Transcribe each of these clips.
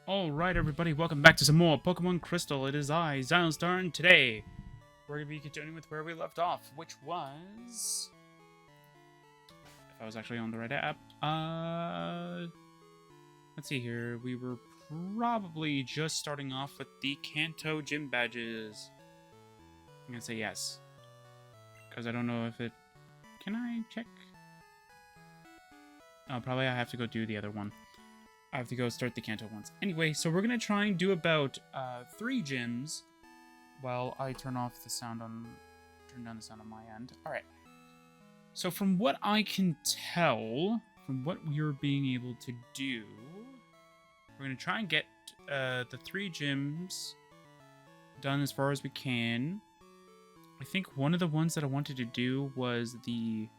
Alright everybody, welcome back to some more Pokemon Crystal. It is I, Xilestar, and today we're going to be continuing with where we left off, which was... If I was actually on the right app, let's see here, we were probably just starting off with the Kanto gym badges. I'm going to say yes, because I don't know if it... Can I check? Oh, probably I have to go do the other one. I have to go start the Kanto ones. Anyway, so we're going to try and do about 3 gyms while I turn down the sound on my end. Alright. So from what I can tell, from what we're being able to do, we're going to try and get the 3 gyms done as far as we can. I think one of the ones that I wanted to do was the...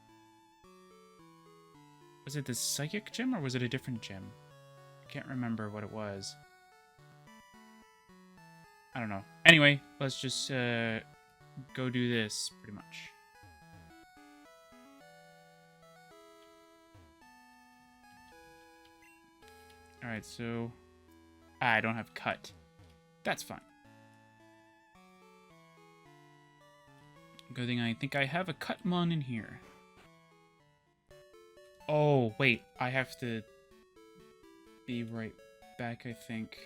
Was it the Psychic Gym or was it a different gym? I can't remember what it was. I don't know. Anyway, let's just go do this, pretty much. Alright, so... I don't have cut. That's fine. Good thing I think I have a Cutmon in here. Oh, wait. I have to... be right back, I think.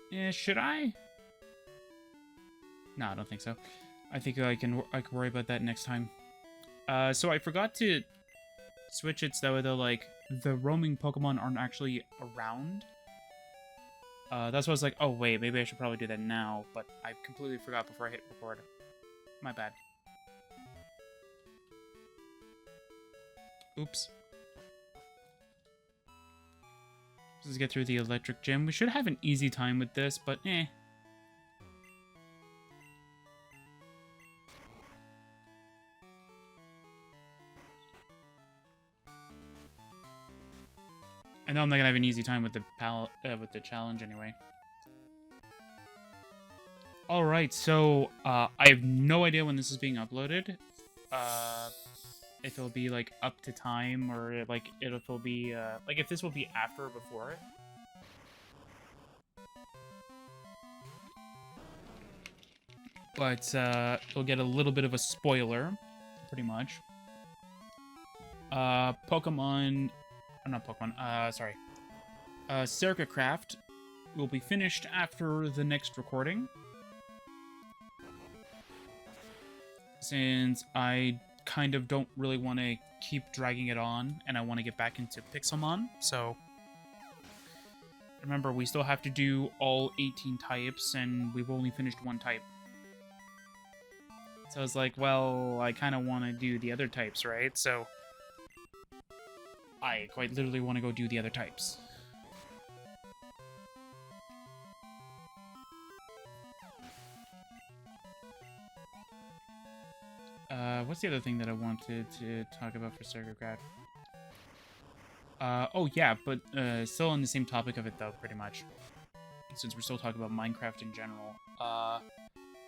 Yeah, should I? No, I don't think so. I think I can worry about that next time. So I forgot to switch it so that, like, the roaming Pokemon aren't actually around. That's why I was like, oh wait, maybe I should probably do that now, but I completely forgot before I hit record. My bad. Oops. Let's get through the electric gym. We should have an easy time with this, but eh. I know I'm not gonna have an easy time with the challenge anyway. Alright, so I have no idea when this is being uploaded. If it'll be like up to time or like if it'll be like if this will be after or before it. But you'll get a little bit of a spoiler, pretty much. Pokemon, oh, not Pokemon. Sorry. Circuit Craft will be finished after the next recording, since I kind of don't really want to keep dragging it on, and I want to get back into Pixelmon, so... Remember, we still have to do all 18 types, and we've only finished 1 type. So I was like, well, I kind of want to do the other types, right? So... I quite literally want to go do the other types. What's the other thing that I wanted to talk about for Circuit Craft? Oh yeah, but still on the same topic of it though, pretty much. Since we're still talking about Minecraft in general.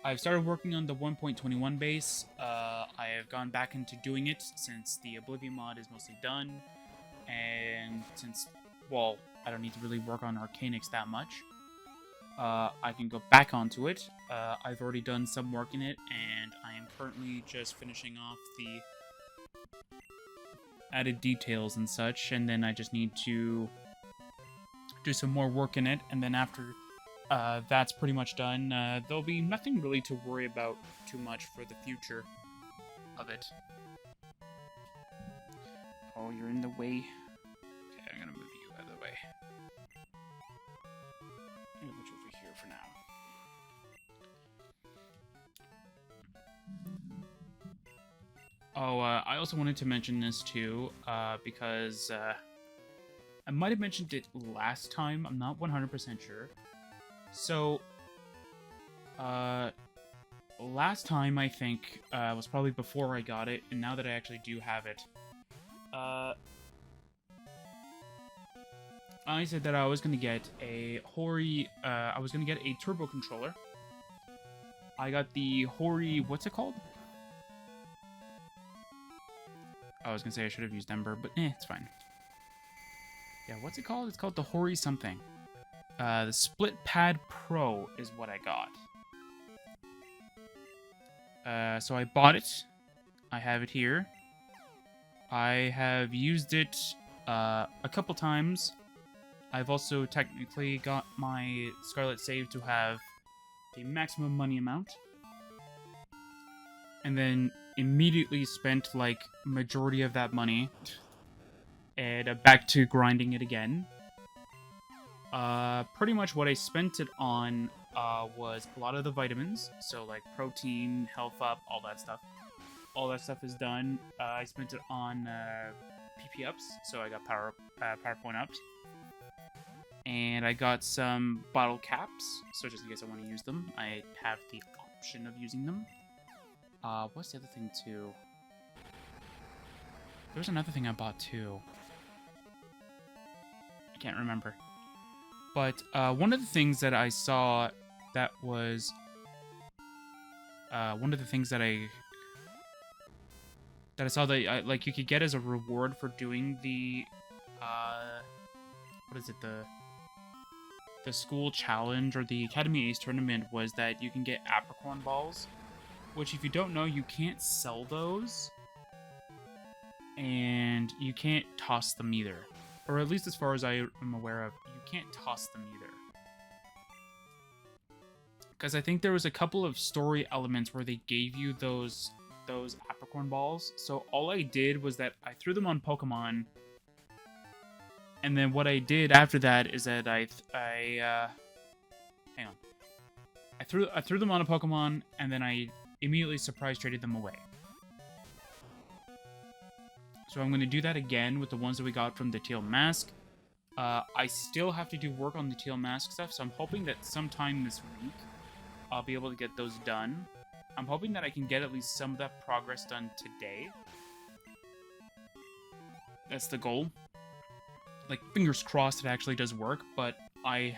I've started working on the 1.21 base. I have gone back into doing it since the Oblivion mod is mostly done. And since, well, I don't need to really work on Arcanix that much. I can go back onto it. I've already done some work in it, and I am currently just finishing off the added details and such, and then I just need to do some more work in it, and then after that's pretty much done, there'll be nothing really to worry about too much for the future of it. Oh, you're in the way. Okay, I'm gonna move you out of the way. I'm gonna put you over here for now. Oh, I also wanted to mention this too, because I might have mentioned it last time. I'm not 100% sure. So, last time I think was probably before I got it, and now that I actually do have it, I said that I was gonna get a Hori. I was gonna get a turbo controller. I got the Hori. What's it called? I was gonna say I should have used Ember, but it's fine. Yeah, what's it called? It's called the Hori something. The Split Pad Pro is what I got. So I bought it. I have it here. I have used it a couple times. I've also technically got my Scarlet save to have the maximum money amount. And then immediately spent like majority of that money. And back to grinding it again. Pretty much what I spent it on was a lot of the vitamins. So like protein, health up, all that stuff. All that stuff is done. I spent it on PP ups, so I got power point ups. And I got some bottle caps, so just in case I want to use them, I have the option of using them. What's the other thing too? There was another thing I bought too. I can't remember. But one of the things that I saw that was one of the things that I saw that like you could get as a reward for doing the what is it, the school challenge or the Academy Ace tournament, was that you can get apricorn balls, which if you don't know, you can't sell those and you can't toss them either, or at least as far as I am aware of, you can't toss them either. Because I think there was a couple of story elements where they gave you those apricorn balls. So all I did was that I threw them on Pokemon, and then what I did after that is that I threw them on a Pokemon, and then I immediately surprise traded them away. So I'm going to do that again with the ones that we got from the Teal Mask. I still have to do work on the Teal Mask stuff, so I'm hoping that sometime this week I'll be able to get those done. I'm hoping that I can get at least some of that progress done today. That's the goal. Like, fingers crossed it actually does work, but I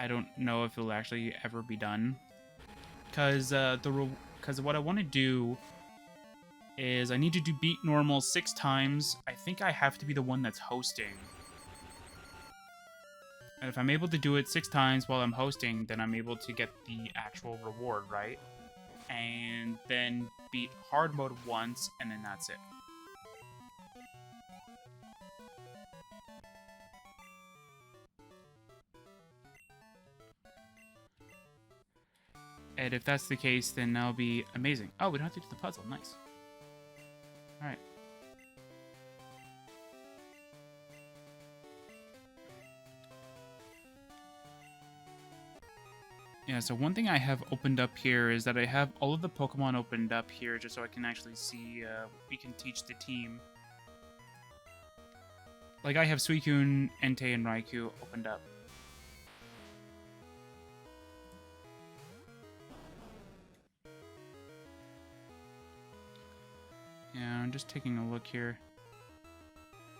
don't know if it'll actually ever be done. Because what I want to do is I need to beat normal 6 times. I think I have to be the one that's hosting. And if I'm able to do it 6 times while I'm hosting, then I'm able to get the actual reward, right? And then beat hard mode once, and then that's it. And if that's the case, then that'll be amazing. Oh, we don't have to do the puzzle. Nice. Alright. Yeah, so one thing I have opened up here is that I have all of the Pokemon opened up here just so I can actually see what we can teach the team. Like, I have Suicune, Entei, and Raikou opened up. Yeah, I'm just taking a look here.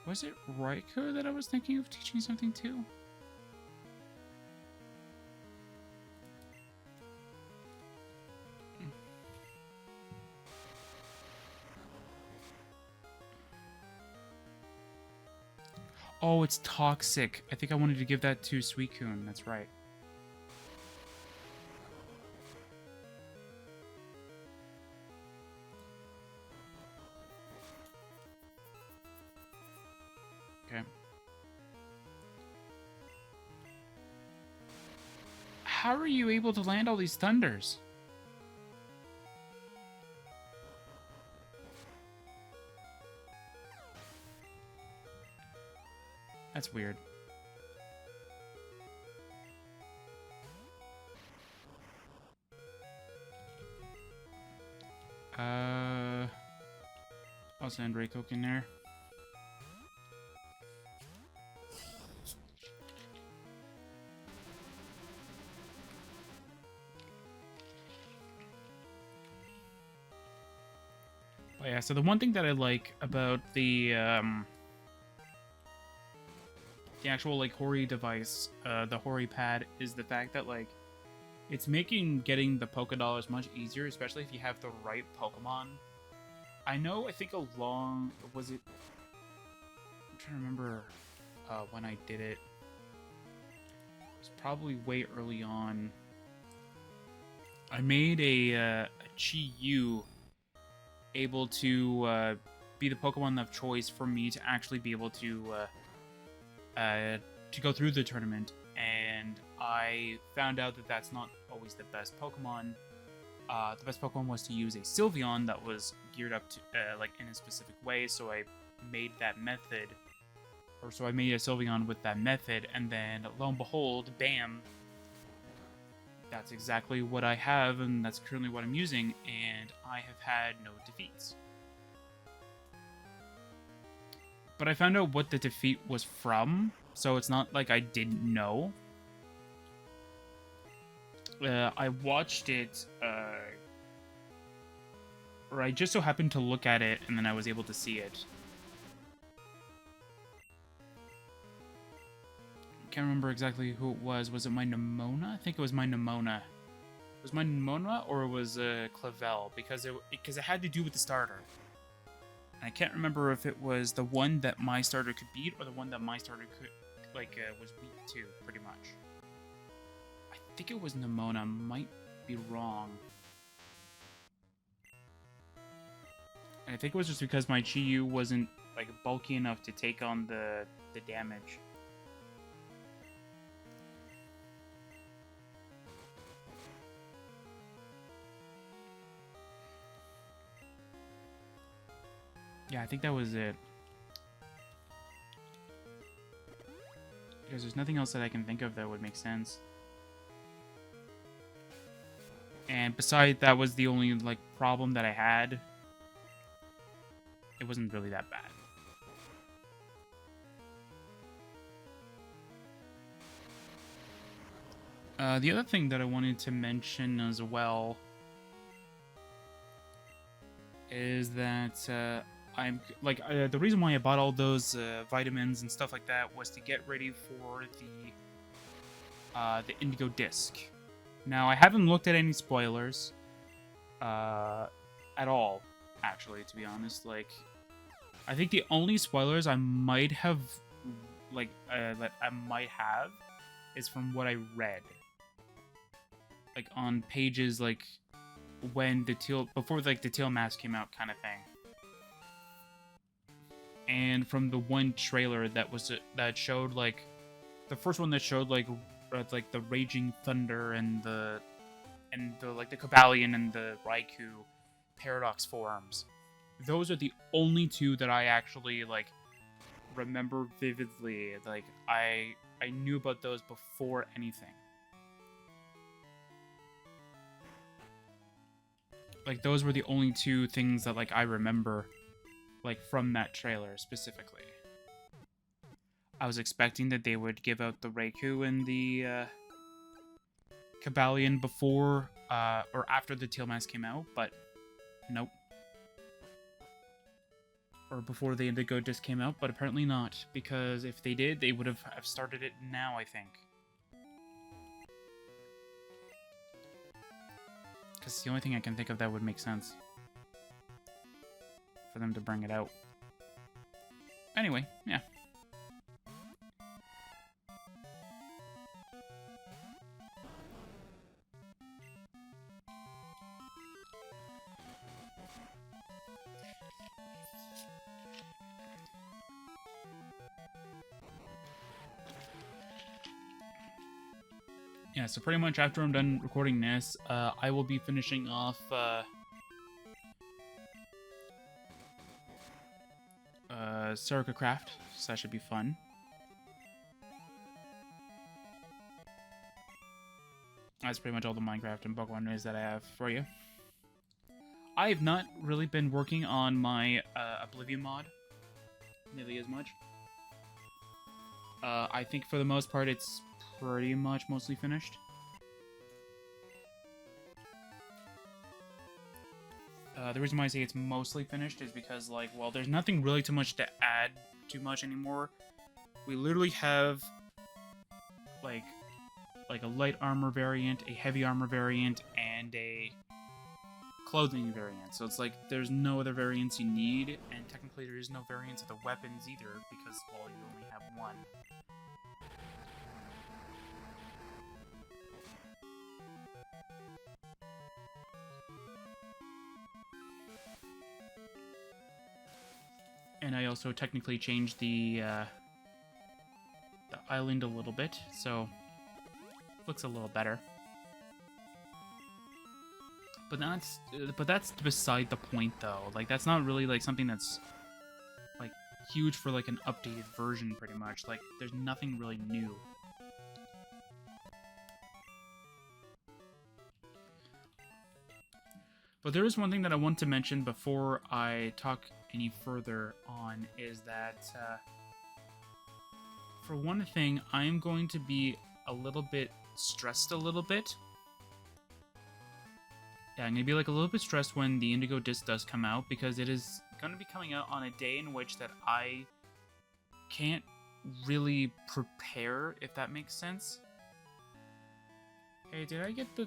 Was it Raikou that I was thinking of teaching something to? Oh, it's Toxic. I think I wanted to give that to Suicune. That's right. Okay. How are you able to land all these thunders? That's weird. I'll send Raycoke in there. But yeah, so the one thing that I like about the actual like Hori device, the Hori pad, is the fact that like It's making getting the Poké Dollars much easier, especially if you have the right Pokemon. I think was it? I'm trying to remember when I did it. It was probably way early on. I made a Chi-Yu able to be the Pokemon of choice for me to actually be able to go through the tournament, and I found out that that's not always the best Pokemon. The best Pokemon was to use a Sylveon that was geared up to like in a specific way, so I made that method, or so I made a Sylveon with that method, and then lo and behold, bam, that's exactly what I have, and that's currently what I'm using, and I have had no defeats. But I found out what the defeat was from, so it's not like I didn't know. I watched it, or I just so happened to look at it, and then I was able to see it. Can't remember exactly who it was. Was it my Nimona? I think it was my Nimona. It was my Nimona, or it was Clavel, because it had to do with the starter. And I can't remember if it was the one that my starter could beat, or the one that my starter could, was weak to, pretty much. I think it was Nimona. Might be wrong. And I think it was just because my Chi-Yu wasn't, bulky enough to take on the damage. Yeah, I think that was it. Because there's nothing else that I can think of that would make sense. And besides, that was the only, problem that I had. It wasn't really that bad. The other thing that I wanted to mention as well is that, the reason why I bought all those vitamins and stuff like that was to get ready for the Indigo Disc. Now, I haven't looked at any spoilers at all, actually, to be honest. I think the only spoilers I might have, that I might have, is from what I read. On pages, when before, the Teal Mask came out kind of thing. And from the one trailer that showed, the first one that showed, the Raging Thunder and the Cobalion and the Raikou Paradox forms. Those are the only two that I actually, remember vividly. I knew about those before anything. Those were the only two things that, I remember, from that trailer specifically. I was expecting that they would give out the Raikou and the Cobalion before or after the Teal Mask came out, but nope. Or before the Indigo Disc came out, but apparently not, because if they did, they would have started it now, I think. Because it's the only thing I can think of that would make sense for them to bring it out. Anyway, yeah. Yeah, so pretty much after I'm done recording this, I will be finishing off Circa Craft, so that should be fun. That's pretty much all the Minecraft and Pokemon news that I have for you. I have not really been working on my Oblivion mod nearly as much. I think for the most part it's pretty much mostly finished. The reason why I say it's mostly finished is because, well, there's nothing really too much to add too much anymore. We literally have, like a light armor variant, a heavy armor variant, and a clothing variant. So it's like there's no other variants you need, and technically there is no variants of the weapons either because, well, you only have one. And I also technically changed the island a little bit, so it looks a little better. But that's beside the point, though. Like, that's not really like something that's like huge for like an updated version, pretty much. Like, there's nothing really new. But there is one thing that I want to mention before I talk any further on, is that for one thing, I am going to be a little bit stressed a little bit. Yeah, I'm going to be like a little bit stressed when the Indigo Disc does come out, because it is going to be coming out on a day in which that I can't really prepare, if that makes sense. Hey, did I get the